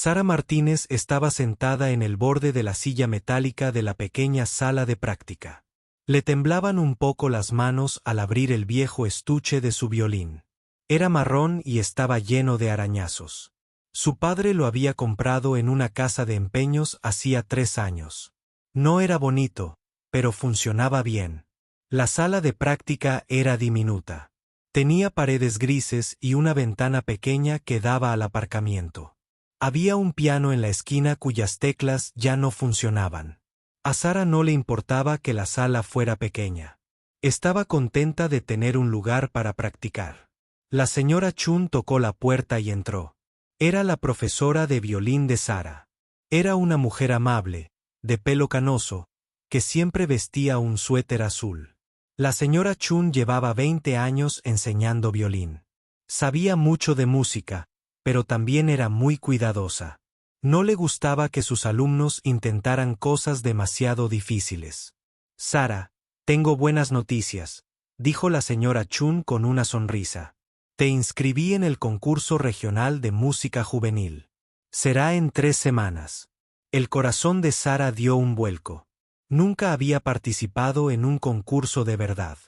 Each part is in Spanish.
Sara Martínez estaba sentada en el borde de la silla metálica de la pequeña sala de práctica. Le temblaban un poco las manos al abrir el viejo estuche de su violín. Era marrón y estaba lleno de arañazos. Su padre lo había comprado en una casa de empeños hacía 3 años. No era bonito, pero funcionaba bien. La sala de práctica era diminuta. Tenía paredes grises y una ventana pequeña que daba al aparcamiento. Había un piano en la esquina cuyas teclas ya no funcionaban. A Sara no le importaba que la sala fuera pequeña. Estaba contenta de tener un lugar para practicar. La señora Chun tocó la puerta y entró. Era la profesora de violín de Sara. Era una mujer amable, de pelo canoso, que siempre vestía un suéter azul. La señora Chun llevaba 20 años enseñando violín. Sabía mucho de música, pero también era muy cuidadosa. No le gustaba que sus alumnos intentaran cosas demasiado difíciles. Sara, tengo buenas noticias, dijo la señora Chun con una sonrisa. Te inscribí en el concurso regional de música juvenil. Será en 3 semanas. El corazón de Sara dio un vuelco. Nunca había participado en un concurso de verdad.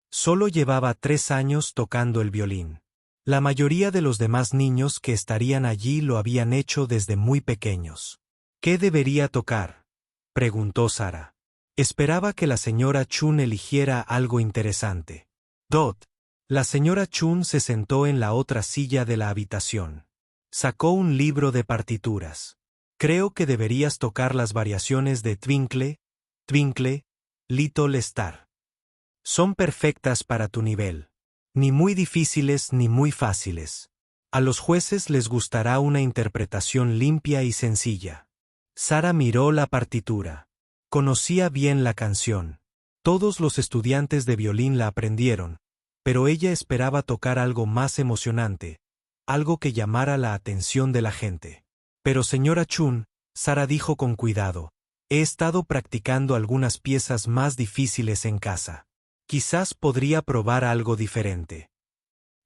Solo llevaba 3 años tocando el violín. La mayoría de los demás niños que estarían allí lo habían hecho desde muy pequeños. ¿Qué debería tocar?, preguntó Sara. Esperaba que la señora Chun eligiera algo interesante. Dot. La señora Chun se sentó en la otra silla de la habitación. Sacó un libro de partituras. Creo que deberías tocar las variaciones de Twinkle, Twinkle, Little Star. Son perfectas para tu nivel. Ni muy difíciles ni muy fáciles. A los jueces les gustará una interpretación limpia y sencilla. Sara miró la partitura. Conocía bien la canción. Todos los estudiantes de violín la aprendieron, pero ella esperaba tocar algo más emocionante, algo que llamara la atención de la gente. Pero señora Chun, Sara dijo con cuidado, he estado practicando algunas piezas más difíciles en casa. Quizás podría probar algo diferente.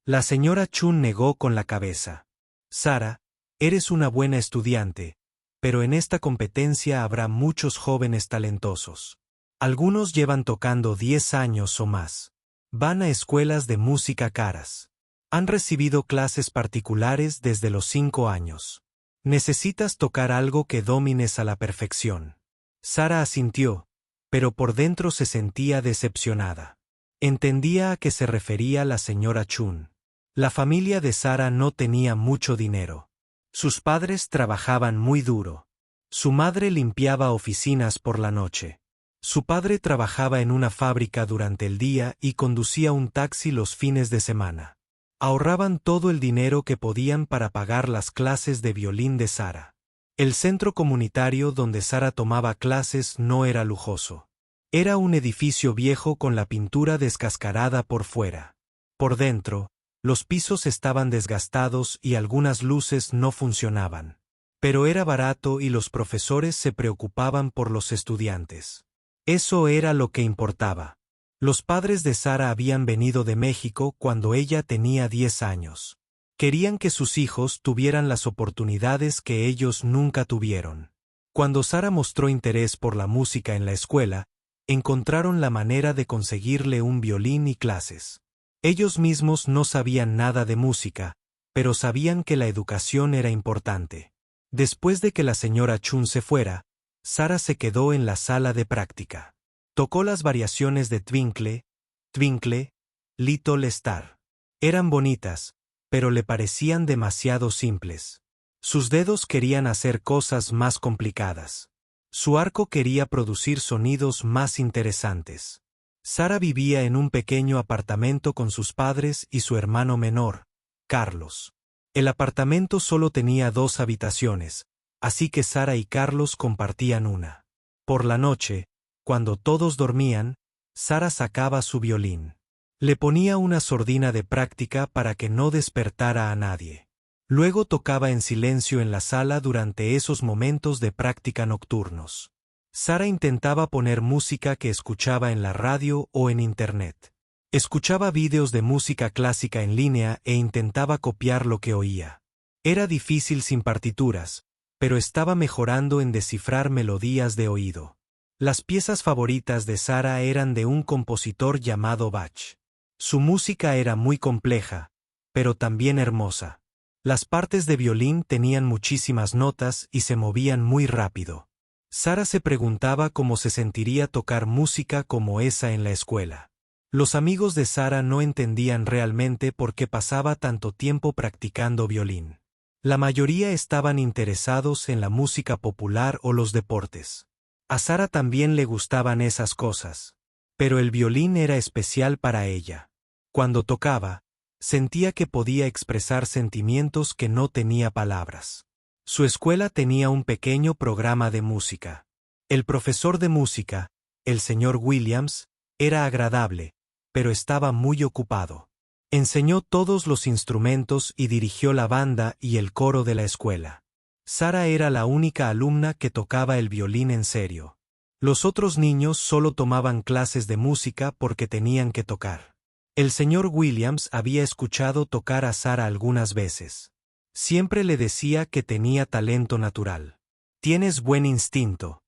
La señora Chun negó con la cabeza. Sara, eres una buena estudiante, pero en esta competencia habrá muchos jóvenes talentosos. Algunos llevan tocando 10 años o más. Van a escuelas de música caras. Han recibido clases particulares desde los 5 años. Necesitas tocar algo que domines a la perfección. Sara asintió, pero por dentro se sentía decepcionada. Entendía a qué se refería la señora Chun. La familia de Sara no tenía mucho dinero. Sus padres trabajaban muy duro. Su madre limpiaba oficinas por la noche. Su padre trabajaba en una fábrica durante el día y conducía un taxi los fines de semana. Ahorraban todo el dinero que podían para pagar las clases de violín de Sara. El centro comunitario donde Sara tomaba clases no era lujoso. Era un edificio viejo con la pintura descascarada por fuera. Por dentro, los pisos estaban desgastados y algunas luces no funcionaban. Pero era barato y los profesores se preocupaban por los estudiantes. Eso era lo que importaba. Los padres de Sara habían venido de México cuando ella tenía 10 años. Querían que sus hijos tuvieran las oportunidades que ellos nunca tuvieron. Cuando Sara mostró interés por la música en la escuela, encontraron la manera de conseguirle un violín y clases. Ellos mismos no sabían nada de música, pero sabían que la educación era importante. Después de que la señora Chun se fuera, Sara se quedó en la sala de práctica. Tocó las variaciones de Twinkle, Twinkle, Little Star. Eran bonitas, pero le parecían demasiado simples. Sus dedos querían hacer cosas más complicadas. Su arco quería producir sonidos más interesantes. Sara vivía en un pequeño apartamento con sus padres y su hermano menor, Carlos. El apartamento solo tenía 2 habitaciones, así que Sara y Carlos compartían una. Por la noche, cuando todos dormían, Sara sacaba su violín. Le ponía una sordina de práctica para que no despertara a nadie. Luego tocaba en silencio en la sala durante esos momentos de práctica nocturnos. Sara intentaba poner música que escuchaba en la radio o en internet. Escuchaba vídeos de música clásica en línea e intentaba copiar lo que oía. Era difícil sin partituras, pero estaba mejorando en descifrar melodías de oído. Las piezas favoritas de Sara eran de un compositor llamado Bach. Su música era muy compleja, pero también hermosa. Las partes de violín tenían muchísimas notas y se movían muy rápido. Sara se preguntaba cómo se sentiría tocar música como esa en la escuela. Los amigos de Sara no entendían realmente por qué pasaba tanto tiempo practicando violín. La mayoría estaban interesados en la música popular o los deportes. A Sara también le gustaban esas cosas, pero el violín era especial para ella. Cuando tocaba, sentía que podía expresar sentimientos que no tenía palabras. Su escuela tenía un pequeño programa de música. El profesor de música, el señor Williams, era agradable, pero estaba muy ocupado. Enseñó todos los instrumentos y dirigió la banda y el coro de la escuela. Sara era la única alumna que tocaba el violín en serio. Los otros niños solo tomaban clases de música porque tenían que tocar. El señor Williams había escuchado tocar a Sara algunas veces. Siempre le decía que tenía talento natural. Tienes buen instinto.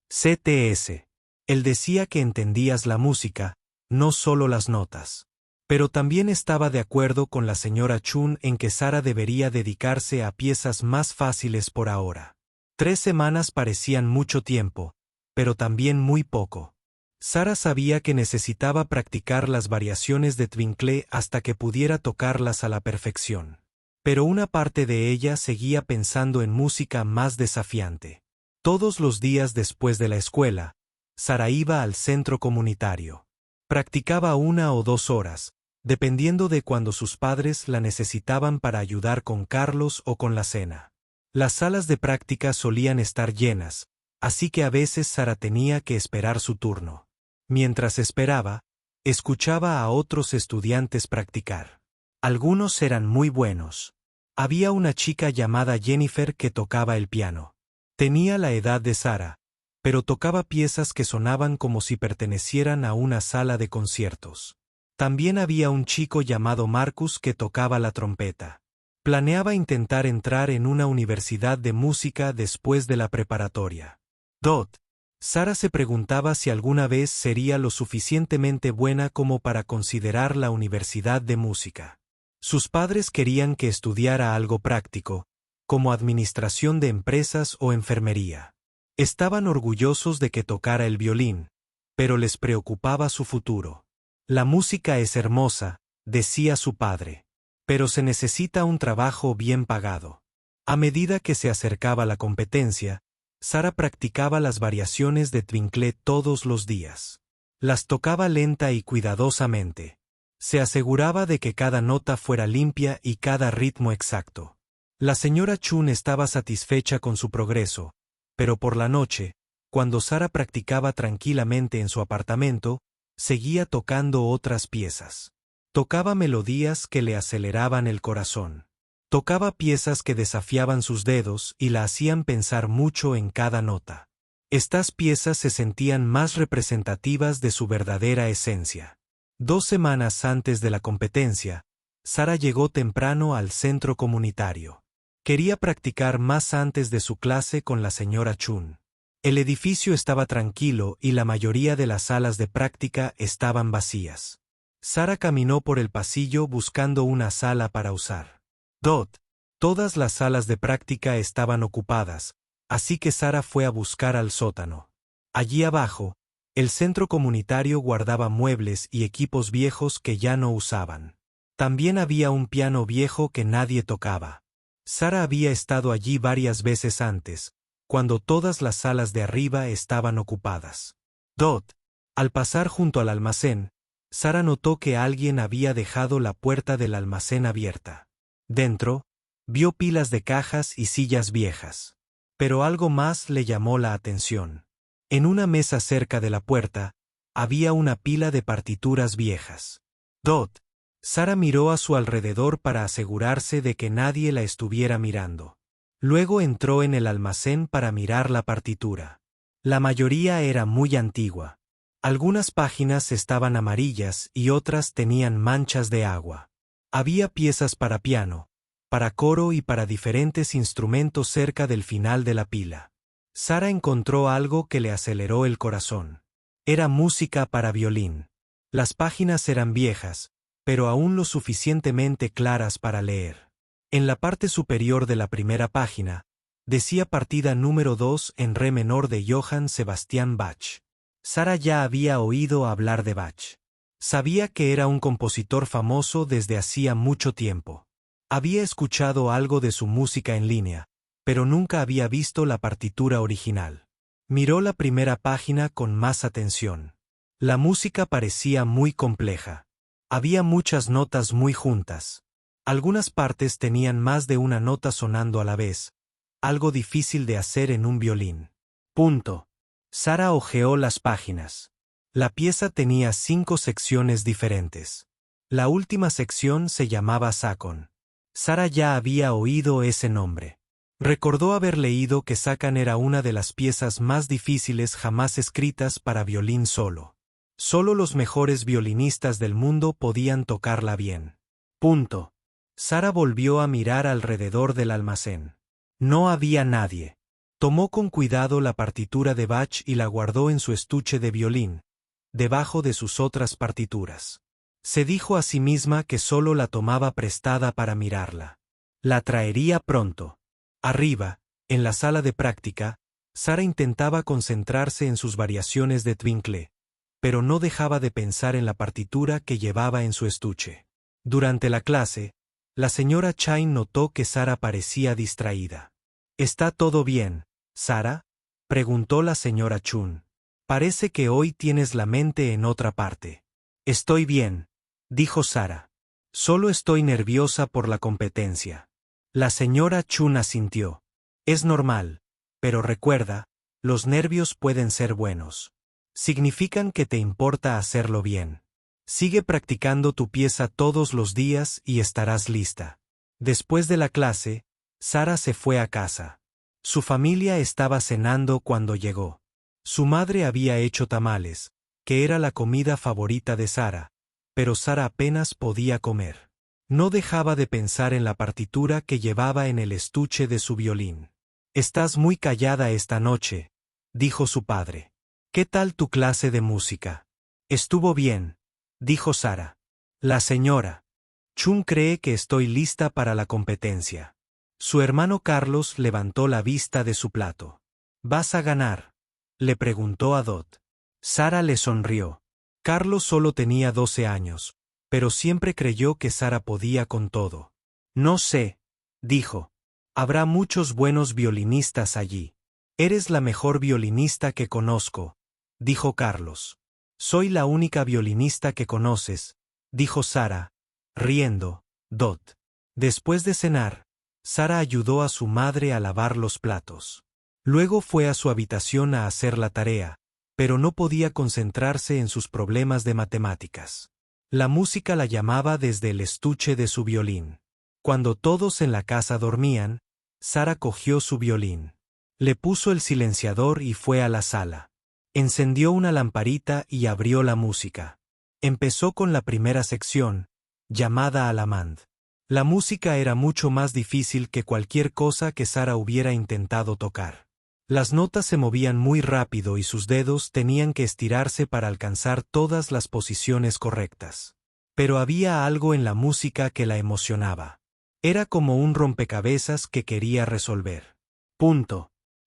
CTS. Él decía que entendías la música, no solo las notas. Pero también estaba de acuerdo con la señora Chun en que Sara debería dedicarse a piezas más fáciles por ahora. 3 semanas parecían mucho tiempo, pero también muy poco. Sara sabía que necesitaba practicar las variaciones de Twinkle hasta que pudiera tocarlas a la perfección. Pero una parte de ella seguía pensando en música más desafiante. Todos los días después de la escuela, Sara iba al centro comunitario. Practicaba 1 o 2 horas, dependiendo de cuando sus padres la necesitaban para ayudar con Carlos o con la cena. Las salas de práctica solían estar llenas, así que a veces Sara tenía que esperar su turno. Mientras esperaba, escuchaba a otros estudiantes practicar. Algunos eran muy buenos. Había una chica llamada Jennifer que tocaba el piano. Tenía la edad de Sara, pero tocaba piezas que sonaban como si pertenecieran a una sala de conciertos. También había un chico llamado Marcus que tocaba la trompeta. Planeaba intentar entrar en una universidad de música después de la preparatoria. Sara se preguntaba si alguna vez sería lo suficientemente buena como para considerar la universidad de música. Sus padres querían que estudiara algo práctico, como administración de empresas o enfermería. Estaban orgullosos de que tocara el violín, pero les preocupaba su futuro. La música es hermosa, decía su padre, pero se necesita un trabajo bien pagado. A medida que se acercaba la competencia, Sara practicaba las variaciones de Twinkle todos los días. Las tocaba lenta y cuidadosamente. Se aseguraba de que cada nota fuera limpia y cada ritmo exacto. La señora Chun estaba satisfecha con su progreso, pero por la noche, cuando Sara practicaba tranquilamente en su apartamento, seguía tocando otras piezas. Tocaba melodías que le aceleraban el corazón. Tocaba piezas que desafiaban sus dedos y la hacían pensar mucho en cada nota. Estas piezas se sentían más representativas de su verdadera esencia. 2 semanas antes de la competencia, Sara llegó temprano al centro comunitario. Quería practicar más antes de su clase con la señora Chun. El edificio estaba tranquilo y la mayoría de las salas de práctica estaban vacías. Sara caminó por el pasillo buscando una sala para usar. Todas las salas de práctica estaban ocupadas, así que Sara fue a buscar al sótano. Allí abajo, el centro comunitario guardaba muebles y equipos viejos que ya no usaban. También había un piano viejo que nadie tocaba. Sara había estado allí varias veces antes, cuando todas las salas de arriba estaban ocupadas. Al pasar junto al almacén, Sara notó que alguien había dejado la puerta del almacén abierta. Dentro, vio pilas de cajas y sillas viejas. Pero algo más le llamó la atención. En una mesa cerca de la puerta, había una pila de partituras viejas. Sara miró a su alrededor para asegurarse de que nadie la estuviera mirando. Luego entró en el almacén para mirar la partitura. La mayoría era muy antigua. Algunas páginas estaban amarillas y otras tenían manchas de agua. Había piezas para piano, para coro y para diferentes instrumentos cerca del final de la pila. Sara encontró algo que le aceleró el corazón. Era música para violín. Las páginas eran viejas, pero aún lo suficientemente claras para leer. En la parte superior de la primera página, decía partida número 2 en re menor de Johann Sebastian Bach. Sara ya había oído hablar de Bach. Sabía que era un compositor famoso desde hacía mucho tiempo. Había escuchado algo de su música en línea, pero nunca había visto la partitura original. Miró la primera página con más atención. La música parecía muy compleja. Había muchas notas muy juntas. Algunas partes tenían más de una nota sonando a la vez, algo difícil de hacer en un violín. Sara hojeó las páginas. La pieza tenía 5 secciones diferentes. La última sección se llamaba Sakon. Sara ya había oído ese nombre. Recordó haber leído que Sakon era una de las piezas más difíciles jamás escritas para violín solo. Solo los mejores violinistas del mundo podían tocarla bien. Sara volvió a mirar alrededor del almacén. No había nadie. Tomó con cuidado la partitura de Bach y la guardó en su estuche de violín, debajo de sus otras partituras. Se dijo a sí misma que solo la tomaba prestada para mirarla. La traería pronto. Arriba, en la sala de práctica, Sara intentaba concentrarse en sus variaciones de Twinkle, pero no dejaba de pensar en la partitura que llevaba en su estuche. Durante la clase, la señora Chain notó que Sara parecía distraída. ¿Está todo bien, Sara?, preguntó la señora Chun. Parece que hoy tienes la mente en otra parte. Estoy bien, dijo Sara. Solo estoy nerviosa por la competencia. La señora Chun asintió. Es normal, pero recuerda, los nervios pueden ser buenos. Significan que te importa hacerlo bien. Sigue practicando tu pieza todos los días y estarás lista. Después de la clase, Sara se fue a casa. Su familia estaba cenando cuando llegó. Su madre había hecho tamales, que era la comida favorita de Sara, pero Sara apenas podía comer. No dejaba de pensar en la partitura que llevaba en el estuche de su violín. «Estás muy callada esta noche», dijo su padre. «¿Qué tal tu clase de música?» «Estuvo bien», dijo Sara. «La señora Chun cree que estoy lista para la competencia». Su hermano Carlos levantó la vista de su plato. «¿Vas a ganar?», le preguntó a Dot. Sara le sonrió. Carlos solo tenía 12 años, pero siempre creyó que Sara podía con todo. «No sé», dijo. «Habrá muchos buenos violinistas allí». «Eres la mejor violinista que conozco», dijo Carlos. «Soy la única violinista que conoces», dijo Sara, riendo. Dot. Después de cenar, Sara ayudó a su madre a lavar los platos. Luego fue a su habitación a hacer la tarea, pero no podía concentrarse en sus problemas de matemáticas. La música la llamaba desde el estuche de su violín. Cuando todos en la casa dormían, Sara cogió su violín. Le puso el silenciador y fue a la sala. Encendió una lamparita y abrió la música. Empezó con la primera sección, llamada Alamand. La música era mucho más difícil que cualquier cosa que Sara hubiera intentado tocar. Las notas se movían muy rápido y sus dedos tenían que estirarse para alcanzar todas las posiciones correctas. Pero había algo en la música que la emocionaba. Era como un rompecabezas que quería resolver.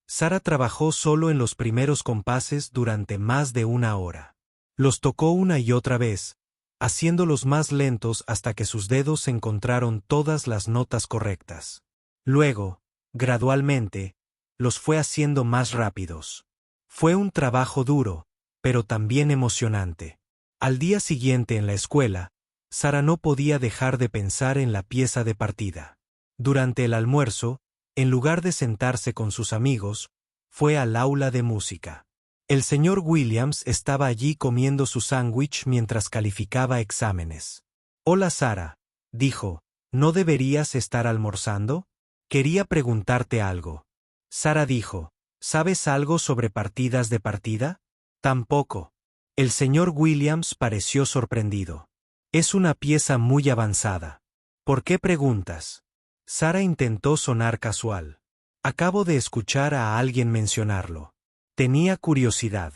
Sara trabajó solo en los primeros compases durante más de una hora. Los tocó una y otra vez, haciéndolos más lentos hasta que sus dedos encontraron todas las notas correctas. Luego, gradualmente, los fue haciendo más rápidos. Fue un trabajo duro, pero también emocionante. Al día siguiente en la escuela, Sara no podía dejar de pensar en la pieza de partida. Durante el almuerzo, en lugar de sentarse con sus amigos, fue al aula de música. El señor Williams estaba allí comiendo su sándwich mientras calificaba exámenes. «Hola Sara», dijo, «¿no deberías estar almorzando? Quería preguntarte algo». Sara dijo, «¿Sabes algo sobre partidas de partida?» «Tampoco». El señor Williams pareció sorprendido. «Es una pieza muy avanzada». «¿Por qué preguntas?». Sara intentó sonar casual. Acabo de escuchar a alguien mencionarlo. Tenía curiosidad.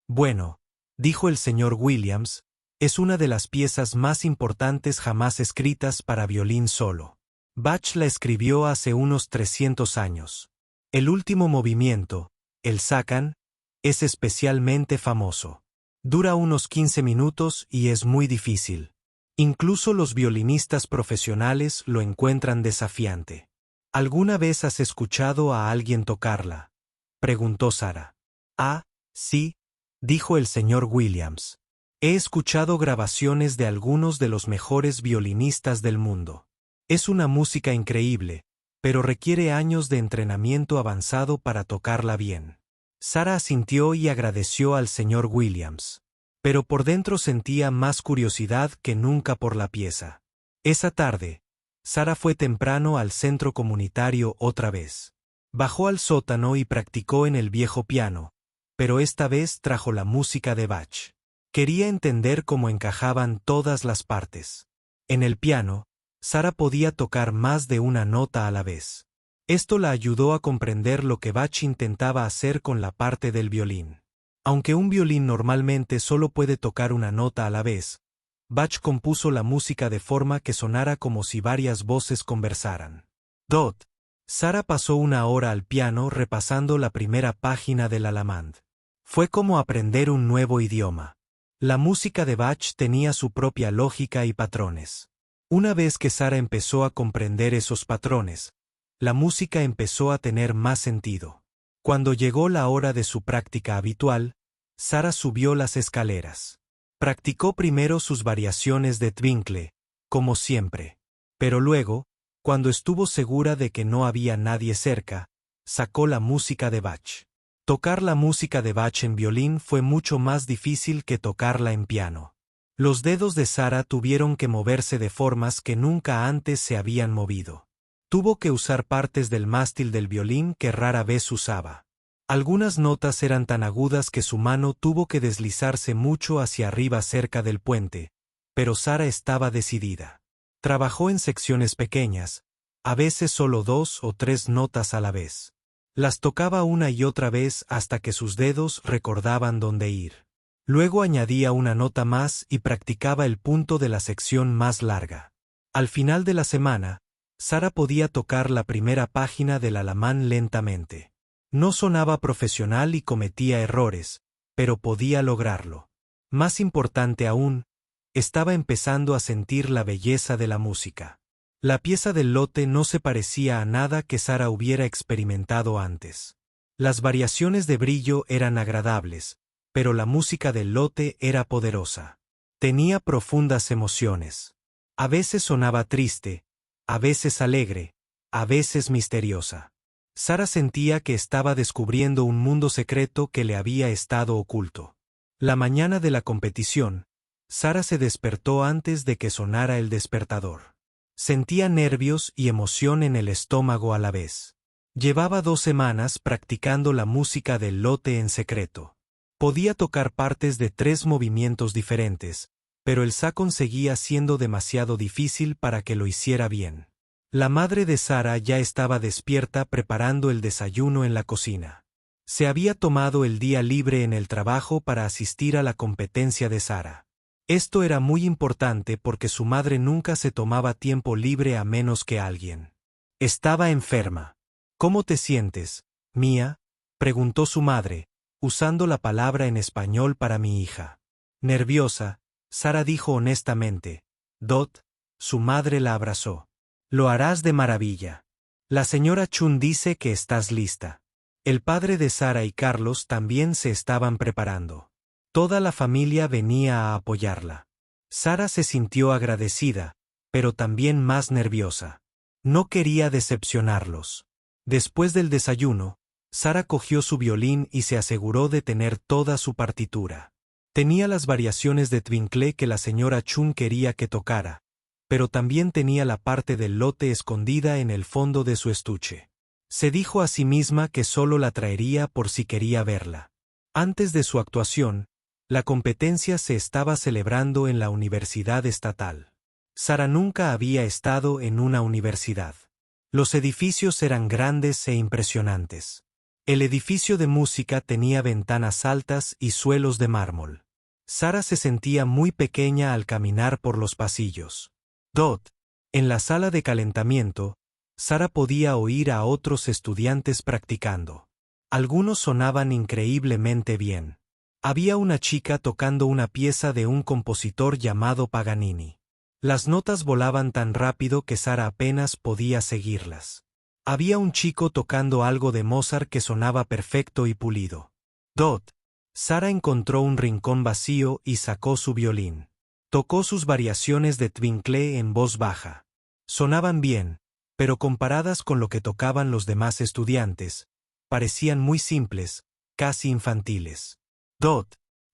Bueno, dijo el señor Williams, es una de las piezas más importantes jamás escritas para violín solo. Bach la escribió hace unos 300 años. El último movimiento, el Sacan, es especialmente famoso. Dura unos 15 minutos y es muy difícil. Incluso los violinistas profesionales lo encuentran desafiante. ¿Alguna vez has escuchado a alguien tocarla?, preguntó Sara. Ah, sí, dijo el señor Williams. He escuchado grabaciones de algunos de los mejores violinistas del mundo. Es una música increíble, pero requiere años de entrenamiento avanzado para tocarla bien. Sara asintió y agradeció al señor Williams. Pero por dentro sentía más curiosidad que nunca por la pieza. Esa tarde, Sara fue temprano al centro comunitario otra vez. Bajó al sótano y practicó en el viejo piano, pero esta vez trajo la música de Bach. Quería entender cómo encajaban todas las partes. En el piano, Sara podía tocar más de una nota a la vez. Esto la ayudó a comprender lo que Bach intentaba hacer con la parte del violín. Aunque un violín normalmente solo puede tocar una nota a la vez, Bach compuso la música de forma que sonara como si varias voces conversaran. Sara pasó una hora al piano repasando la primera página del Alamand. Fue como aprender un nuevo idioma. La música de Bach tenía su propia lógica y patrones. Una vez que Sara empezó a comprender esos patrones, la música empezó a tener más sentido. Cuando llegó la hora de su práctica habitual, Sara subió las escaleras. Practicó primero sus variaciones de Twinkle, como siempre. Pero luego, cuando estuvo segura de que no había nadie cerca, sacó la música de Bach. Tocar la música de Bach en violín fue mucho más difícil que tocarla en piano. Los dedos de Sara tuvieron que moverse de formas que nunca antes se habían movido. Tuvo que usar partes del mástil del violín que rara vez usaba. Algunas notas eran tan agudas que su mano tuvo que deslizarse mucho hacia arriba cerca del puente, pero Sara estaba decidida. Trabajó en secciones pequeñas, a veces solo 2 o 3 notas a la vez. Las tocaba una y otra vez hasta que sus dedos recordaban dónde ir. Luego añadía una nota más y practicaba el punto de la sección más larga. Al final de la semana, Sara podía tocar la primera página del alamán lentamente. No sonaba profesional y cometía errores, pero podía lograrlo. Más importante aún, estaba empezando a sentir la belleza de la música. La pieza del lote no se parecía a nada que Sara hubiera experimentado antes. Las variaciones de brillo eran agradables, pero la música del lote era poderosa. Tenía profundas emociones. A veces sonaba triste, a veces alegre, a veces misteriosa. Sara sentía que estaba descubriendo un mundo secreto que le había estado oculto. La mañana de la competición, Sara se despertó antes de que sonara el despertador. Sentía nervios y emoción en el estómago a la vez. Llevaba 2 semanas practicando la música del lote en secreto. Podía tocar partes de 3 movimientos diferentes, pero el Sacan seguía siendo demasiado difícil para que lo hiciera bien. La madre de Sara ya estaba despierta preparando el desayuno en la cocina. Se había tomado el día libre en el trabajo para asistir a la competencia de Sara. Esto era muy importante porque su madre nunca se tomaba tiempo libre a menos que alguien. Estaba enferma. ¿Cómo te sientes, Mía?, preguntó su madre, usando la palabra en español para mi hija. Nerviosa, Sara dijo honestamente. Su madre la abrazó. Lo harás de maravilla. La señora Chun dice que estás lista. El padre de Sara y Carlos también se estaban preparando. Toda la familia venía a apoyarla. Sara se sintió agradecida, pero también más nerviosa. No quería decepcionarlos. Después del desayuno, Sara cogió su violín y se aseguró de tener toda su partitura. Tenía las variaciones de Twinkle que la señora Chun quería que tocara, pero también tenía la parte del lote escondida en el fondo de su estuche. Se dijo a sí misma que solo la traería por si quería verla. Antes de su actuación, la competencia se estaba celebrando en la universidad estatal. Sara nunca había estado en una universidad. Los edificios eran grandes e impresionantes. El edificio de música tenía ventanas altas y suelos de mármol. Sara se sentía muy pequeña al caminar por los pasillos. En la sala de calentamiento, Sara podía oír a otros estudiantes practicando. Algunos sonaban increíblemente bien. Había una chica tocando una pieza de un compositor llamado Paganini. Las notas volaban tan rápido que Sara apenas podía seguirlas. Había un chico tocando algo de Mozart que sonaba perfecto y pulido. Sara encontró un rincón vacío y sacó su violín. Tocó sus variaciones de Twinkle en voz baja. Sonaban bien, pero comparadas con lo que tocaban los demás estudiantes, parecían muy simples, casi infantiles.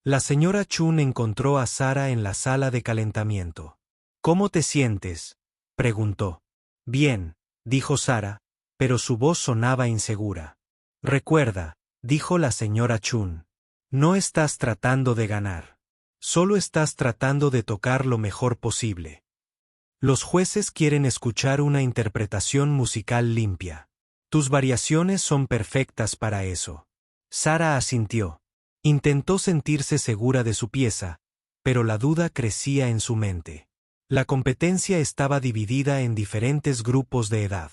La señora Chun encontró a Sara en la sala de calentamiento. ¿Cómo te sientes?, preguntó. Bien, dijo Sara, pero su voz sonaba insegura. Recuerda, dijo la señora Chun. No estás tratando de ganar. Solo estás tratando de tocar lo mejor posible. Los jueces quieren escuchar una interpretación musical limpia. Tus variaciones son perfectas para eso. Sara asintió. Intentó sentirse segura de su pieza, pero la duda crecía en su mente. La competencia estaba dividida en diferentes grupos de edad.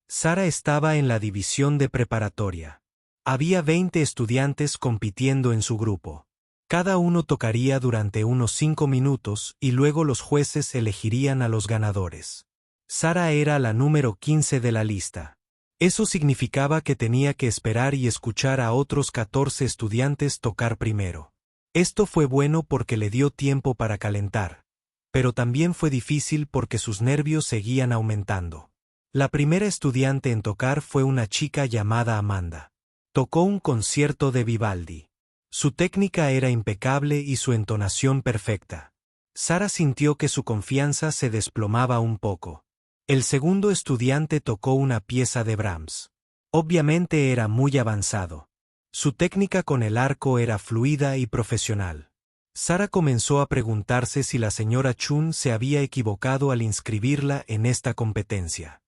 Sara estaba en la división de preparatoria. Había 20 estudiantes compitiendo en su grupo. Cada uno tocaría durante unos 5 minutos y luego los jueces elegirían a los ganadores. Sara era la número 15 de la lista. Eso significaba que tenía que esperar y escuchar a otros 14 estudiantes tocar primero. Esto fue bueno porque le dio tiempo para calentar, pero también fue difícil porque sus nervios seguían aumentando. La primera estudiante en tocar fue una chica llamada Amanda. Tocó un concierto de Vivaldi. Su técnica era impecable y su entonación perfecta. Sara sintió que su confianza se desplomaba un poco. El segundo estudiante tocó una pieza de Brahms. Obviamente era muy avanzado. Su técnica con el arco era fluida y profesional. Sara comenzó a preguntarse si la señora Chun se había equivocado al inscribirla en esta competencia.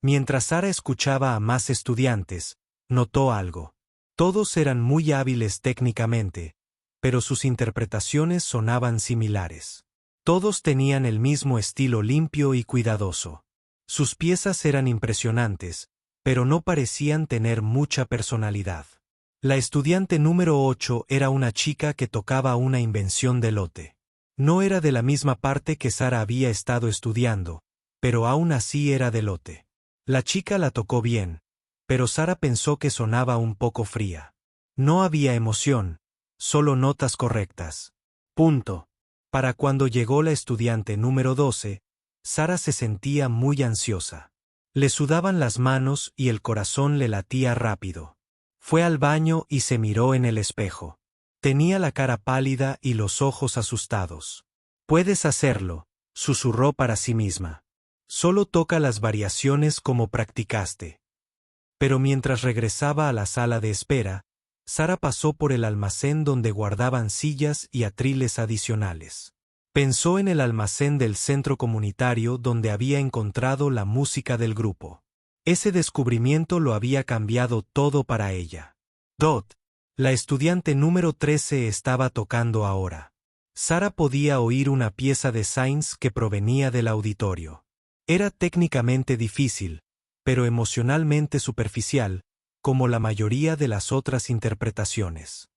Mientras Sara escuchaba a más estudiantes, notó algo. Todos eran muy hábiles técnicamente, pero sus interpretaciones sonaban similares. Todos tenían el mismo estilo limpio y cuidadoso. Sus piezas eran impresionantes, pero no parecían tener mucha personalidad. La estudiante número 8 era una chica que tocaba una invención de lote. No era de la misma parte que Sara había estado estudiando, pero aún así era de lote. La chica la tocó bien, pero Sara pensó que sonaba un poco fría. No había emoción, solo notas correctas. Para cuando llegó la estudiante número 12, Sara se sentía muy ansiosa. Le sudaban las manos y el corazón le latía rápido. Fue al baño y se miró en el espejo. Tenía la cara pálida y los ojos asustados. Puedes hacerlo, susurró para sí misma. Solo toca las variaciones como practicaste. Pero mientras regresaba a la sala de espera, Sara pasó por el almacén donde guardaban sillas y atriles adicionales. Pensó en el almacén del centro comunitario donde había encontrado la música del grupo. Ese descubrimiento lo había cambiado todo para ella. La estudiante número 13 estaba tocando ahora. Sara podía oír una pieza de Sainz que provenía del auditorio. Era técnicamente difícil, pero emocionalmente superficial, como la mayoría de las otras interpretaciones.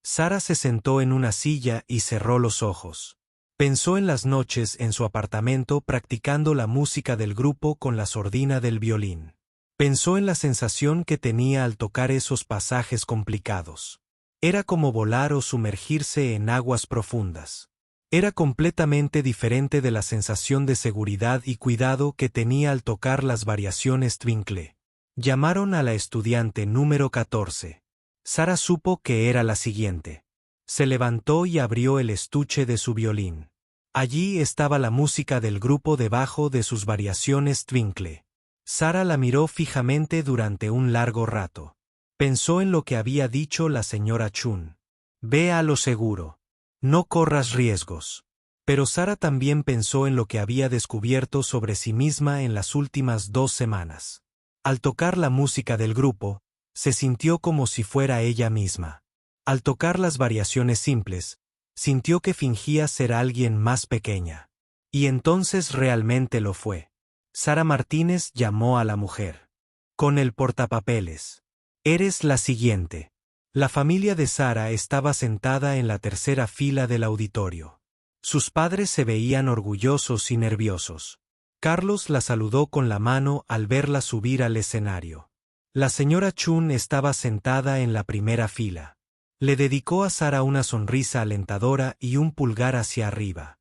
Sara se sentó en una silla y cerró los ojos. Pensó en las noches en su apartamento practicando la música del grupo con la sordina del violín. Pensó en la sensación que tenía al tocar esos pasajes complicados. Era como volar o sumergirse en aguas profundas. Era completamente diferente de la sensación de seguridad y cuidado que tenía al tocar las variaciones Twinkle. Llamaron a la estudiante número 14. Sara supo que era la siguiente. Se levantó y abrió el estuche de su violín. Allí estaba la música del grupo debajo de sus variaciones Twinkle. Sara la miró fijamente durante un largo rato. Pensó en lo que había dicho la señora Chun. Ve a lo seguro. No corras riesgos. Pero Sara también pensó en lo que había descubierto sobre sí misma en las últimas 2 semanas. Al tocar la música del grupo, se sintió como si fuera ella misma. Al tocar las variaciones simples, sintió que fingía ser alguien más pequeña. Y entonces realmente lo fue. Sara Martínez llamó a la mujer. Con el portapapeles. Eres la siguiente. La familia de Sara estaba sentada en la tercera fila del auditorio. Sus padres se veían orgullosos y nerviosos. Carlos la saludó con la mano al verla subir al escenario. La señora Chun estaba sentada en la primera fila. Le dedicó a Sara una sonrisa alentadora y un pulgar hacia arriba.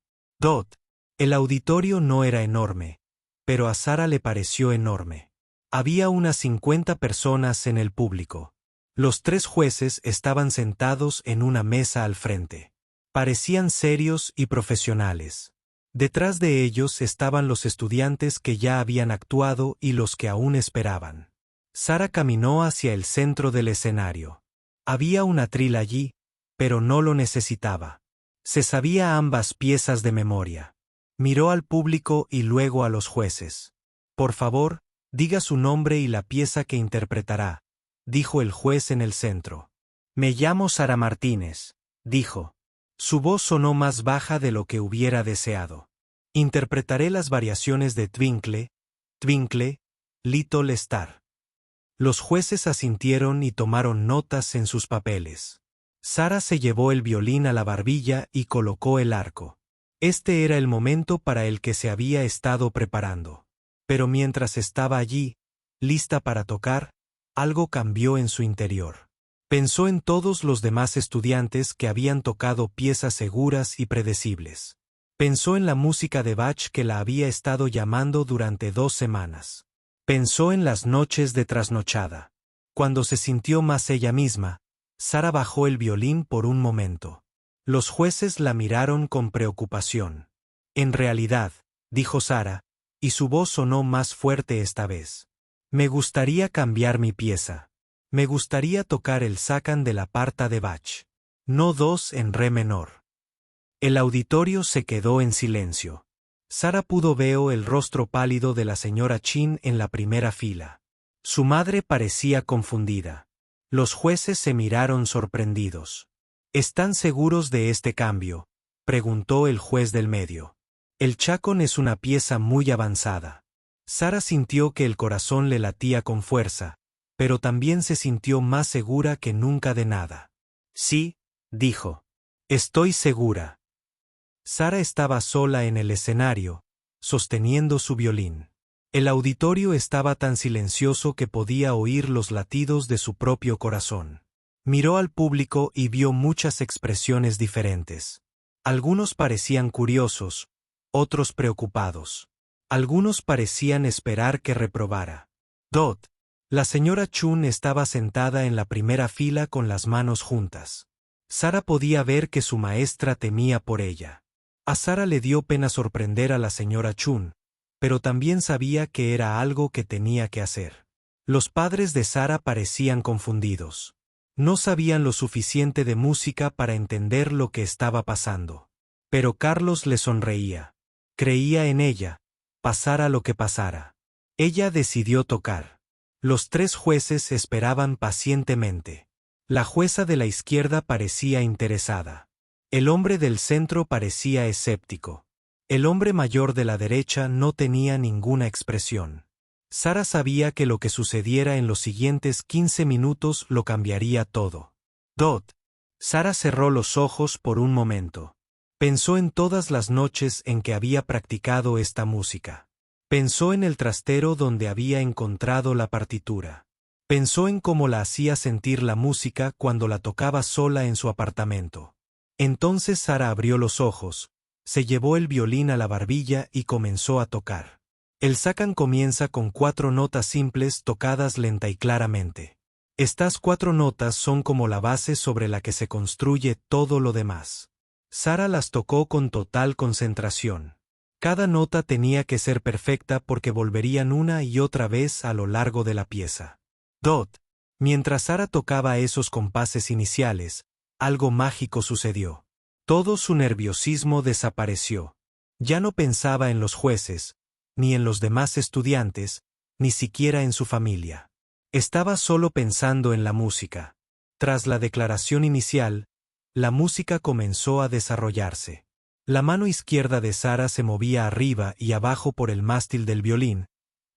El auditorio no era enorme, pero a Sara le pareció enorme. Había unas 50 personas en el público. Los 3 jueces estaban sentados en una mesa al frente. Parecían serios y profesionales. Detrás de ellos estaban los estudiantes que ya habían actuado y los que aún esperaban. Sara caminó hacia el centro del escenario. Había un atril allí, pero no lo necesitaba. Se sabía ambas piezas de memoria. Miró al público y luego a los jueces. Por favor, diga su nombre y la pieza que interpretará, dijo el juez en el centro. Me llamo Sara Martínez, dijo. Su voz sonó más baja de lo que hubiera deseado. Interpretaré las variaciones de Twinkle, Twinkle, Little Star. Los jueces asintieron y tomaron notas en sus papeles. Sara se llevó el violín a la barbilla y colocó el arco. Este era el momento para el que se había estado preparando. Pero mientras estaba allí, lista para tocar, algo cambió en su interior. Pensó en todos los demás estudiantes que habían tocado piezas seguras y predecibles. Pensó en la música de Bach que la había estado llamando durante 2 semanas. Pensó en las noches de trasnochada. Cuando se sintió más ella misma, Sara bajó el violín por un momento. Los jueces la miraron con preocupación. En realidad, dijo Sara, y su voz sonó más fuerte esta vez. Me gustaría cambiar mi pieza. Me gustaría tocar el Sacan de la parta de Bach. No 2 en re menor. El auditorio se quedó en silencio. Sara pudo ver el rostro pálido de la señora Chin en la primera fila. Su madre parecía confundida. Los jueces se miraron sorprendidos. ¿Están seguros de este cambio?, preguntó el juez del medio. El Chacón es una pieza muy avanzada. Sara sintió que el corazón le latía con fuerza, pero también se sintió más segura que nunca de nada. Sí, dijo. Estoy segura. Sara estaba sola en el escenario, sosteniendo su violín. El auditorio estaba tan silencioso que podía oír los latidos de su propio corazón. Miró al público y vio muchas expresiones diferentes. Algunos parecían curiosos, otros preocupados. Algunos parecían esperar que reprobara. La señora Chun estaba sentada en la primera fila con las manos juntas. Sara podía ver que su maestra temía por ella. A Sara le dio pena sorprender a la señora Chun, pero también sabía que era algo que tenía que hacer. Los padres de Sara parecían confundidos. No sabían lo suficiente de música para entender lo que estaba pasando. Pero Carlos le sonreía. Creía en ella, pasara lo que pasara. Ella decidió tocar. Los 3 jueces esperaban pacientemente. La jueza de la izquierda parecía interesada. El hombre del centro parecía escéptico. El hombre mayor de la derecha no tenía ninguna expresión. Sara sabía que lo que sucediera en los siguientes 15 minutos lo cambiaría todo. Sara cerró los ojos por un momento. Pensó en todas las noches en que había practicado esta música. Pensó en el trastero donde había encontrado la partitura. Pensó en cómo la hacía sentir la música cuando la tocaba sola en su apartamento. Entonces Sara abrió los ojos, se llevó el violín a la barbilla y comenzó a tocar. El Sacan comienza con 4 notas simples tocadas lenta y claramente. Estas 4 notas son como la base sobre la que se construye todo lo demás. Sara las tocó con total concentración. Cada nota tenía que ser perfecta porque volverían una y otra vez a lo largo de la pieza. Mientras Sara tocaba esos compases iniciales, algo mágico sucedió. Todo su nerviosismo desapareció. Ya no pensaba en los jueces, ni en los demás estudiantes, ni siquiera en su familia. Estaba solo pensando en la música. Tras la declaración inicial, la música comenzó a desarrollarse. La mano izquierda de Sara se movía arriba y abajo por el mástil del violín,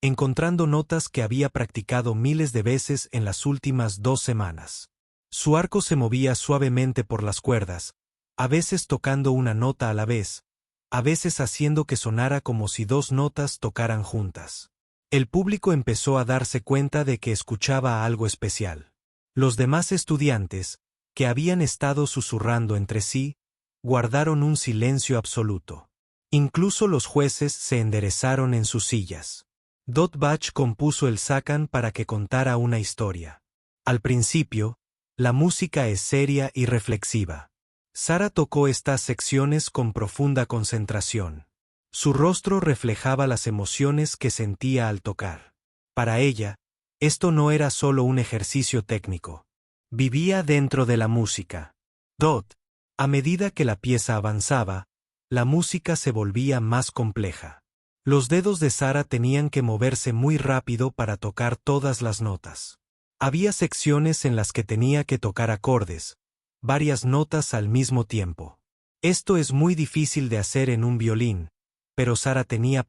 encontrando notas que había practicado miles de veces en las últimas 2 semanas. Su arco se movía suavemente por las cuerdas, a veces tocando una nota a la vez, a veces haciendo que sonara como si 2 notas tocaran juntas. El público empezó a darse cuenta de que escuchaba algo especial. Los demás estudiantes, que habían estado susurrando entre sí, guardaron un silencio absoluto. Incluso los jueces se enderezaron en sus sillas. Dot Bach compuso el Sacan para que contara una historia. Al principio, la música es seria y reflexiva. Sara tocó estas secciones con profunda concentración. Su rostro reflejaba las emociones que sentía al tocar. Para ella, esto no era solo un ejercicio técnico. Vivía dentro de la música. Dot, a medida que la pieza avanzaba, la música se volvía más compleja. Los dedos de Sara tenían que moverse muy rápido para tocar todas las notas. Había secciones en las que tenía que tocar acordes, varias notas al mismo tiempo. Esto es muy difícil de hacer en un violín, pero Sara tenía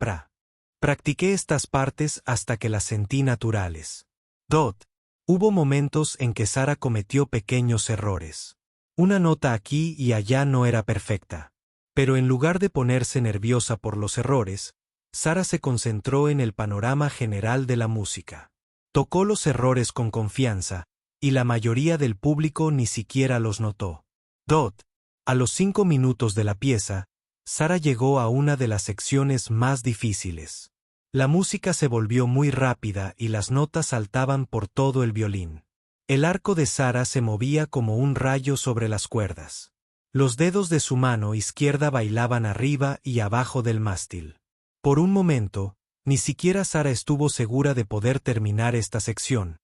Practiqué estas partes hasta que las sentí naturales. Dot. Hubo momentos en que Sara cometió pequeños errores. Una nota aquí y allá no era perfecta. Pero en lugar de ponerse nerviosa por los errores, Sara se concentró en el panorama general de la música. Tocó los errores con confianza, y la mayoría del público ni siquiera los notó. Dot. A los 5 minutos de la pieza, Sara llegó a una de las secciones más difíciles. La música se volvió muy rápida y las notas saltaban por todo el violín. El arco de Sara se movía como un rayo sobre las cuerdas. Los dedos de su mano izquierda bailaban arriba y abajo del mástil. Por un momento, ni siquiera Sara estuvo segura de poder terminar esta sección,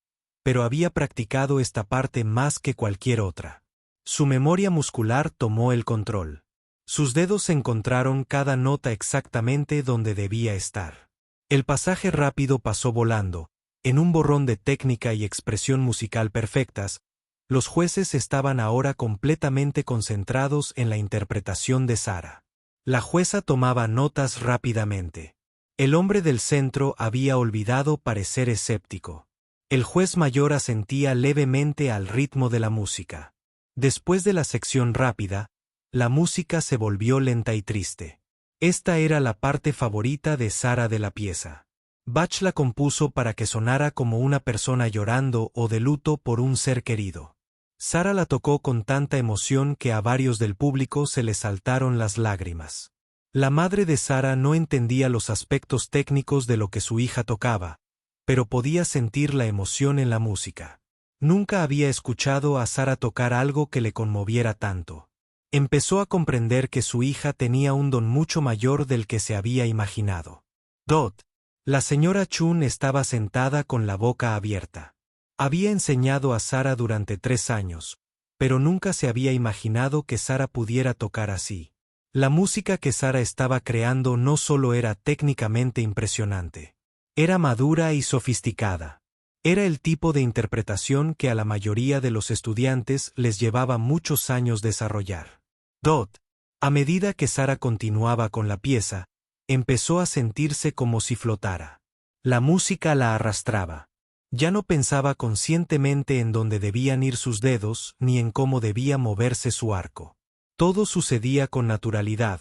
pero había practicado esta parte más que cualquier otra. Su memoria muscular tomó el control. Sus dedos encontraron cada nota exactamente donde debía estar. El pasaje rápido pasó volando. En un borrón de técnica y expresión musical perfectas, los jueces estaban ahora completamente concentrados en la interpretación de Sara. La jueza tomaba notas rápidamente. El hombre del centro había olvidado parecer escéptico. El juez mayor asentía levemente al ritmo de la música. Después de la sección rápida, la música se volvió lenta y triste. Esta era la parte favorita de Sara de la pieza. Bach la compuso para que sonara como una persona llorando o de luto por un ser querido. Sara la tocó con tanta emoción que a varios del público se les saltaron las lágrimas. La madre de Sara no entendía los aspectos técnicos de lo que su hija tocaba, pero podía sentir la emoción en la música. Nunca había escuchado a Sara tocar algo que le conmoviera tanto. Empezó a comprender que su hija tenía un don mucho mayor del que se había imaginado. Dot. La señora Chun estaba sentada con la boca abierta. Había enseñado a Sara durante 3 años, pero nunca se había imaginado que Sara pudiera tocar así. La música que Sara estaba creando no solo era técnicamente impresionante, era madura y sofisticada. Era el tipo de interpretación que a la mayoría de los estudiantes les llevaba muchos años desarrollar. Dot. A medida que Sara continuaba con la pieza, empezó a sentirse como si flotara. La música la arrastraba. Ya no pensaba conscientemente en dónde debían ir sus dedos ni en cómo debía moverse su arco. Todo sucedía con naturalidad,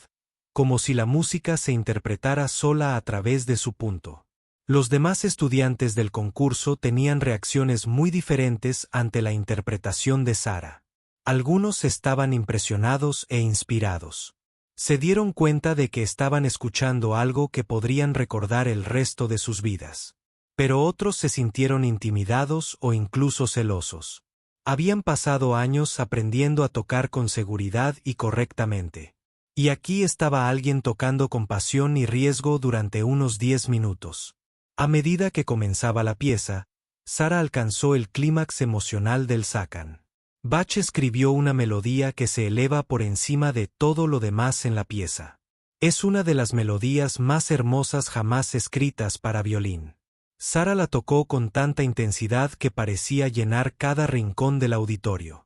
como si la música se interpretara sola a través de su punto. Los demás estudiantes del concurso tenían reacciones muy diferentes ante la interpretación de Sara. Algunos estaban impresionados e inspirados. Se dieron cuenta de que estaban escuchando algo que podrían recordar el resto de sus vidas. Pero otros se sintieron intimidados o incluso celosos. Habían pasado años aprendiendo a tocar con seguridad y correctamente. Y aquí estaba alguien tocando con pasión y riesgo durante unos 10 minutos. A medida que comenzaba la pieza, Sara alcanzó el clímax emocional del Sacan. Bach escribió una melodía que se eleva por encima de todo lo demás en la pieza. Es una de las melodías más hermosas jamás escritas para violín. Sara la tocó con tanta intensidad que parecía llenar cada rincón del auditorio.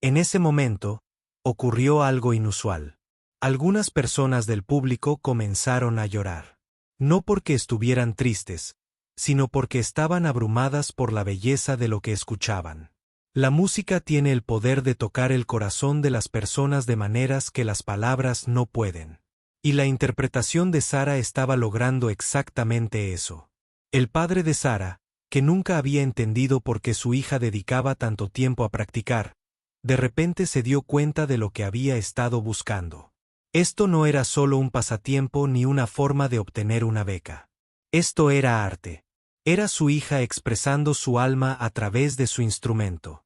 En ese momento, ocurrió algo inusual. Algunas personas del público comenzaron a llorar. No porque estuvieran tristes, sino porque estaban abrumadas por la belleza de lo que escuchaban. La música tiene el poder de tocar el corazón de las personas de maneras que las palabras no pueden. Y la interpretación de Sara estaba logrando exactamente eso. El padre de Sara, que nunca había entendido por qué su hija dedicaba tanto tiempo a practicar, de repente se dio cuenta de lo que había estado buscando. Esto no era solo un pasatiempo ni una forma de obtener una beca. Esto era arte. Era su hija expresando su alma a través de su instrumento.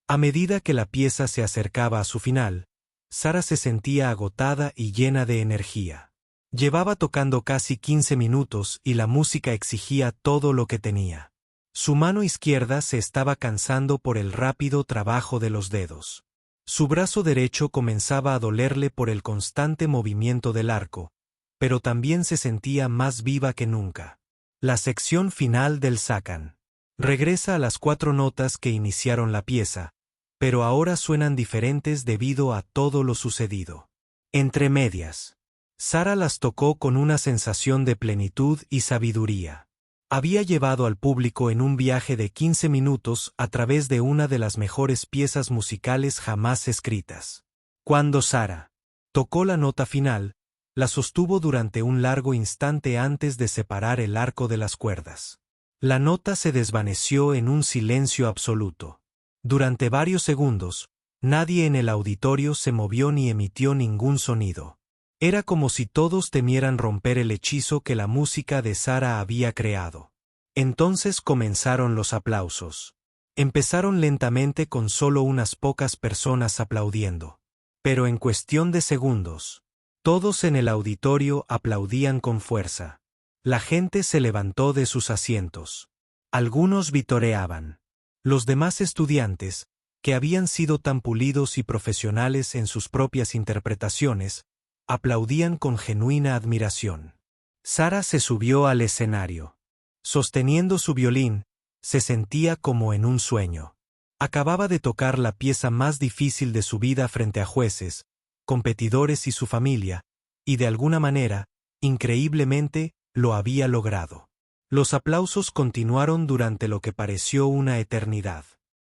A medida que la pieza se acercaba a su final, Sara se sentía agotada y llena de energía. Llevaba tocando casi 15 minutos y la música exigía todo lo que tenía. Su mano izquierda se estaba cansando por el rápido trabajo de los dedos. Su brazo derecho comenzaba a dolerle por el constante movimiento del arco, pero también se sentía más viva que nunca. La sección final del Sacan. Regresa a las 4 notas que iniciaron la pieza, pero ahora suenan diferentes debido a todo lo sucedido. Entre medias. Sara las tocó con una sensación de plenitud y sabiduría. Había llevado al público en un viaje de 15 minutos a través de una de las mejores piezas musicales jamás escritas. Cuando Sara tocó la nota final, la sostuvo durante un largo instante antes de separar el arco de las cuerdas. La nota se desvaneció en un silencio absoluto. Durante varios segundos, nadie en el auditorio se movió ni emitió ningún sonido. Era como si todos temieran romper el hechizo que la música de Sara había creado. Entonces comenzaron los aplausos. Empezaron lentamente con solo unas pocas personas aplaudiendo. Pero en cuestión de segundos, todos en el auditorio aplaudían con fuerza. La gente se levantó de sus asientos. Algunos vitoreaban. Los demás estudiantes, que habían sido tan pulidos y profesionales en sus propias interpretaciones, aplaudían con genuina admiración. Sara se subió al escenario. Sosteniendo su violín, se sentía como en un sueño. Acababa de tocar la pieza más difícil de su vida frente a jueces, competidores y su familia, y de alguna manera, increíblemente, lo había logrado. Los aplausos continuaron durante lo que pareció una eternidad.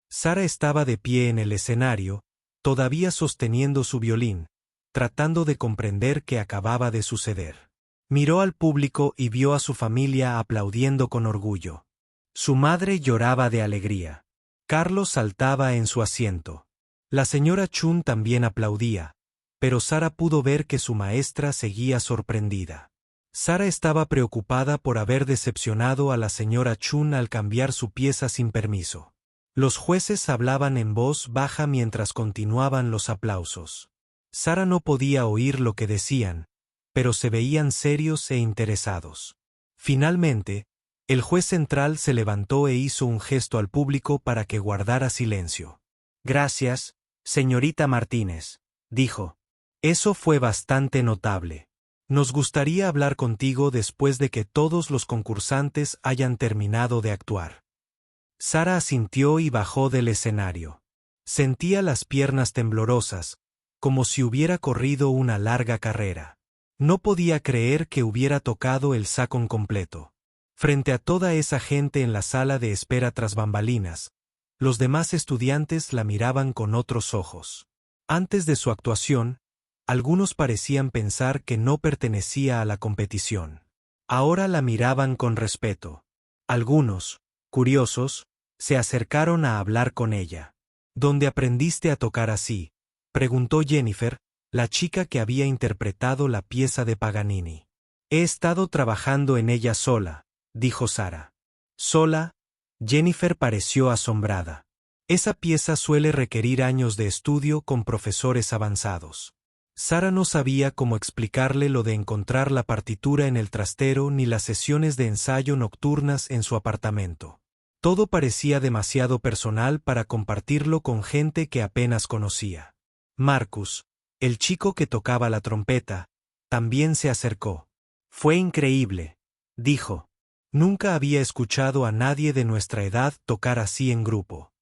Sara estaba de pie en el escenario, todavía sosteniendo su violín, tratando de comprender qué acababa de suceder. Miró al público y vio a su familia aplaudiendo con orgullo. Su madre lloraba de alegría. Carlos saltaba en su asiento. La señora Chun también aplaudía, pero Sara pudo ver que su maestra seguía sorprendida. Sara estaba preocupada por haber decepcionado a la señora Chun al cambiar su pieza sin permiso. Los jueces hablaban en voz baja mientras continuaban los aplausos. Sara no podía oír lo que decían, pero se veían serios e interesados. Finalmente, el juez central se levantó e hizo un gesto al público para que guardara silencio. «Gracias, señorita Martínez», dijo. «Eso fue bastante notable. Nos gustaría hablar contigo después de que todos los concursantes hayan terminado de actuar». Sara asintió y bajó del escenario. Sentía las piernas temblorosas, como si hubiera corrido una larga carrera. No podía creer que hubiera tocado el Sacan completo. Frente a toda esa gente en la sala de espera tras bambalinas, los demás estudiantes la miraban con otros ojos. Antes de su actuación, algunos parecían pensar que no pertenecía a la competición. Ahora la miraban con respeto. Algunos, curiosos, se acercaron a hablar con ella. «¿Dónde aprendiste a tocar así?», preguntó Jennifer, la chica que había interpretado la pieza de Paganini. «He estado trabajando en ella sola», dijo Sara. «¿Sola?». Jennifer pareció asombrada. Esa pieza suele requerir años de estudio con profesores avanzados. Sara no sabía cómo explicarle lo de encontrar la partitura en el trastero ni las sesiones de ensayo nocturnas en su apartamento. Todo parecía demasiado personal para compartirlo con gente que apenas conocía. Marcus, el chico que tocaba la trompeta, también se acercó. Fue increíble, dijo. Nunca había escuchado a nadie de nuestra edad tocar así en grupo.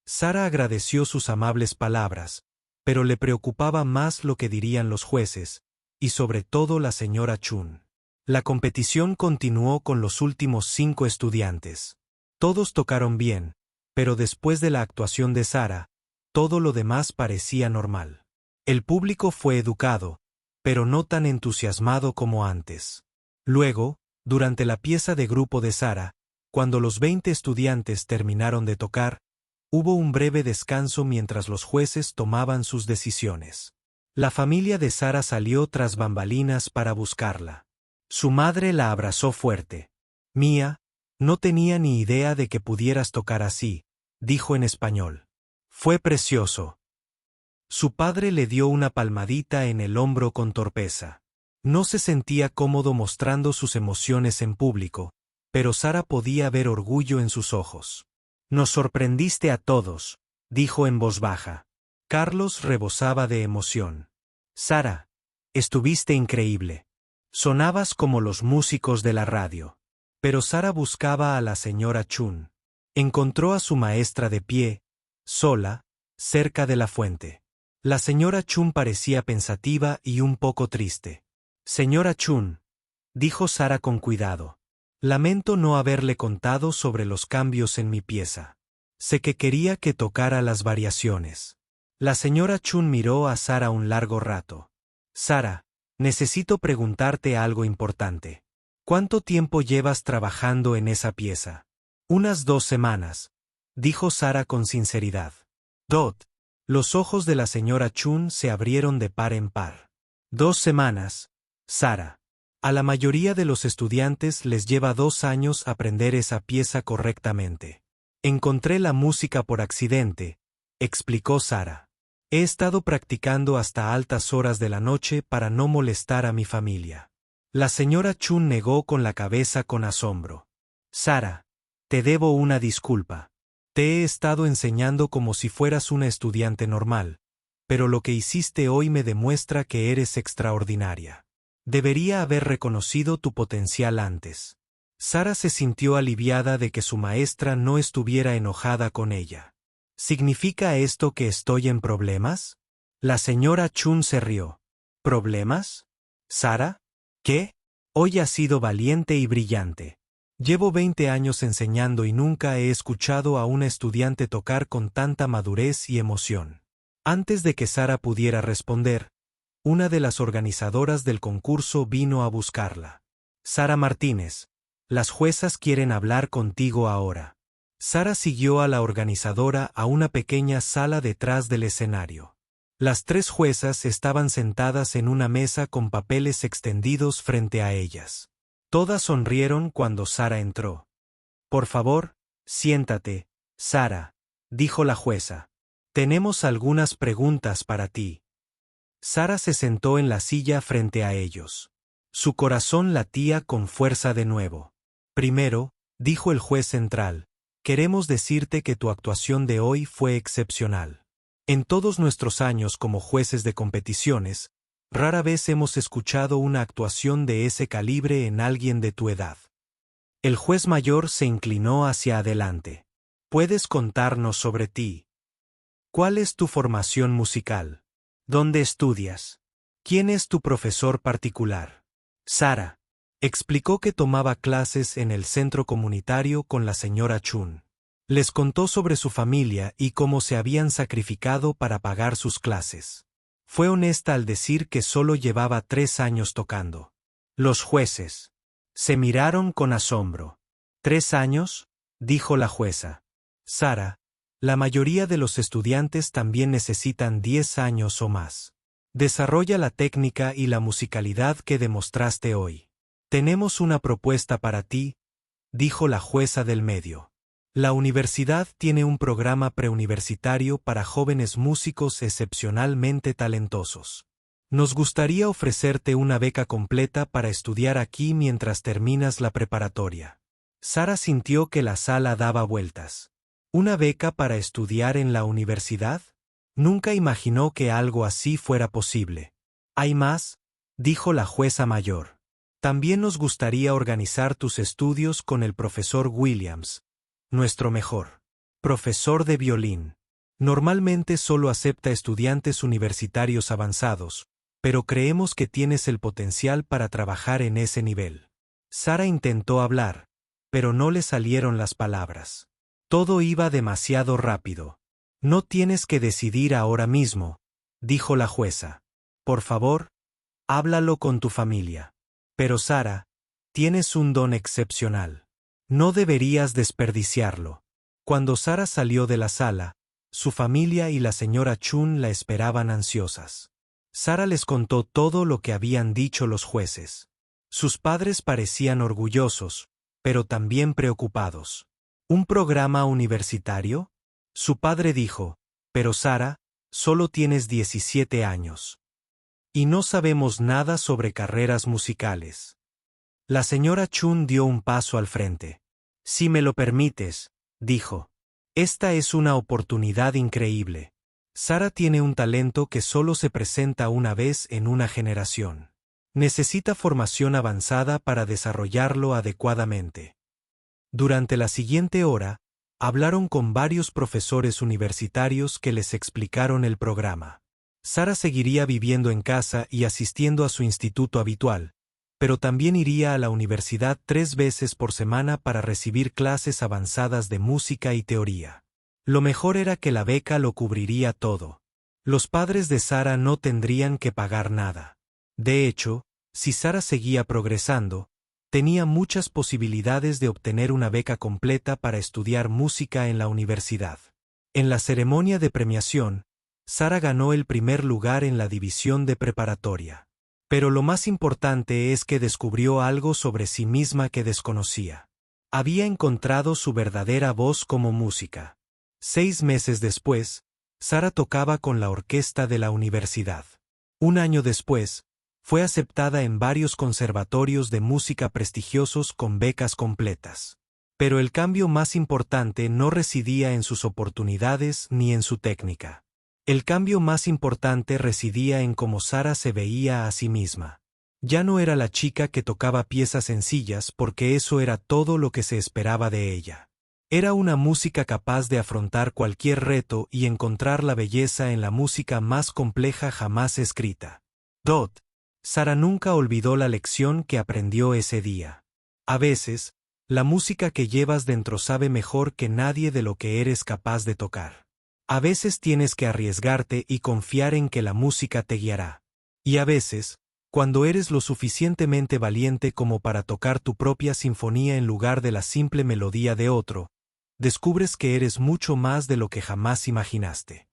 Sara agradeció sus amables palabras, pero le preocupaba más lo que dirían los jueces, y sobre todo la señora Chun. La competición continuó con los últimos 5 estudiantes. Todos tocaron bien, pero después de la actuación de Sara, todo lo demás parecía normal. El público fue educado, pero no tan entusiasmado como antes. Luego, durante la pieza de grupo de Sara, cuando los 20 estudiantes terminaron de tocar, hubo un breve descanso mientras los jueces tomaban sus decisiones. La familia de Sara salió tras bambalinas para buscarla. Su madre la abrazó fuerte. Mía, no tenía ni idea de que pudieras tocar así, dijo en español. Fue precioso. Su padre le dio una palmadita en el hombro con torpeza. No se sentía cómodo mostrando sus emociones en público, pero Sara podía ver orgullo en sus ojos. Nos sorprendiste a todos, dijo en voz baja. Carlos rebosaba de emoción. Sara, estuviste increíble. Sonabas como los músicos de la radio. Pero Sara buscaba a la señora Chun. Encontró a su maestra de pie, sola, cerca de la fuente. La señora Chun parecía pensativa y un poco triste. Señora Chun, dijo Sara con cuidado. Lamento no haberle contado sobre los cambios en mi pieza. Sé que quería que tocara las variaciones. La señora Chun miró a Sara un largo rato. Sara, necesito preguntarte algo importante. ¿Cuánto tiempo llevas trabajando en esa pieza? Unas 2 semanas, dijo Sara con sinceridad. Los ojos de la señora Chun se abrieron de par en par. 2 semanas, Sara. A la mayoría de los estudiantes les lleva 2 años aprender esa pieza correctamente. Encontré la música por accidente, explicó Sara. He estado practicando hasta altas horas de la noche para no molestar a mi familia. La señora Chun negó con la cabeza con asombro. Sara, te debo una disculpa. Te he estado enseñando como si fueras una estudiante normal, pero lo que hiciste hoy me demuestra que eres extraordinaria. Debería haber reconocido tu potencial antes. Sara se sintió aliviada de que su maestra no estuviera enojada con ella. ¿Significa esto que estoy en problemas? La señora Chun se rió. ¿Problemas? ¿Sara? ¿Qué? Hoy has sido valiente y brillante. Llevo 20 años enseñando y nunca he escuchado a una estudiante tocar con tanta madurez y emoción. Antes de que Sara pudiera responder, una de las organizadoras del concurso vino a buscarla. Sara Martínez, las juezas quieren hablar contigo ahora. Sara siguió a la organizadora a una pequeña sala detrás del escenario. Las 3 juezas estaban sentadas en una mesa con papeles extendidos frente a ellas. Todas sonrieron cuando Sara entró. Por favor, siéntate, Sara, dijo la jueza. Tenemos algunas preguntas para ti. Sara se sentó en la silla frente a ellos. Su corazón latía con fuerza de nuevo. Primero, dijo el juez central, queremos decirte que tu actuación de hoy fue excepcional. En todos nuestros años como jueces de competiciones, rara vez hemos escuchado una actuación de ese calibre en alguien de tu edad. El juez mayor se inclinó hacia adelante. ¿Puedes contarnos sobre ti? ¿Cuál es tu formación musical? ¿Dónde estudias? ¿Quién es tu profesor particular? Sara explicó que tomaba clases en el centro comunitario con la señora Chun. Les contó sobre su familia y cómo se habían sacrificado para pagar sus clases. Fue honesta al decir que solo llevaba 3 años tocando. Los jueces se miraron con asombro. ¿3 años? Dijo la jueza. Sara, la mayoría de los estudiantes también necesitan 10 años o más. Desarrolla la técnica y la musicalidad que demostraste hoy. Tenemos una propuesta para ti, dijo la jueza del medio. La universidad tiene un programa preuniversitario para jóvenes músicos excepcionalmente talentosos. Nos gustaría ofrecerte una beca completa para estudiar aquí mientras terminas la preparatoria. Sara sintió que la sala daba vueltas. ¿Una beca para estudiar en la universidad? Nunca imaginó que algo así fuera posible. ¿Hay más?, dijo la jueza mayor. También nos gustaría organizar tus estudios con el profesor Williams, nuestro mejor profesor de violín. Normalmente solo acepta estudiantes universitarios avanzados, pero creemos que tienes el potencial para trabajar en ese nivel. Sara intentó hablar, pero no le salieron las palabras. Todo iba demasiado rápido. No tienes que decidir ahora mismo, dijo la jueza. Por favor, háblalo con tu familia. Pero Sara, tienes un don excepcional. No deberías desperdiciarlo. Cuando Sara salió de la sala, su familia y la señora Chun la esperaban ansiosas. Sara les contó todo lo que habían dicho los jueces. Sus padres parecían orgullosos, pero también preocupados. ¿Un programa universitario?, su padre dijo. Pero Sara, solo tienes 17 años. Y no sabemos nada sobre carreras musicales. La señora Chun dio un paso al frente. Si me lo permites, dijo. Esta es una oportunidad increíble. Sara tiene un talento que solo se presenta una vez en una generación. Necesita formación avanzada para desarrollarlo adecuadamente. Durante la siguiente hora, hablaron con varios profesores universitarios que les explicaron el programa. Sara seguiría viviendo en casa y asistiendo a su instituto habitual, pero también iría a la universidad 3 veces por semana para recibir clases avanzadas de música y teoría. Lo mejor era que la beca lo cubriría todo. Los padres de Sara no tendrían que pagar nada. De hecho, si Sara seguía progresando, tenía muchas posibilidades de obtener una beca completa para estudiar música en la universidad. En la ceremonia de premiación, Sara ganó el primer lugar en la división de preparatoria. Pero lo más importante es que descubrió algo sobre sí misma que desconocía. Había encontrado su verdadera voz como música. 6 meses después, Sara tocaba con la orquesta de la universidad. Un año después, fue aceptada en varios conservatorios de música prestigiosos con becas completas. Pero el cambio más importante no residía en sus oportunidades ni en su técnica. El cambio más importante residía en cómo Sara se veía a sí misma. Ya no era la chica que tocaba piezas sencillas porque eso era todo lo que se esperaba de ella. Era una música capaz de afrontar cualquier reto y encontrar la belleza en la música más compleja jamás escrita. Sara nunca olvidó la lección que aprendió ese día. A veces, la música que llevas dentro sabe mejor que nadie de lo que eres capaz de tocar. A veces tienes que arriesgarte y confiar en que la música te guiará. Y a veces, cuando eres lo suficientemente valiente como para tocar tu propia sinfonía en lugar de la simple melodía de otro, descubres que eres mucho más de lo que jamás imaginaste.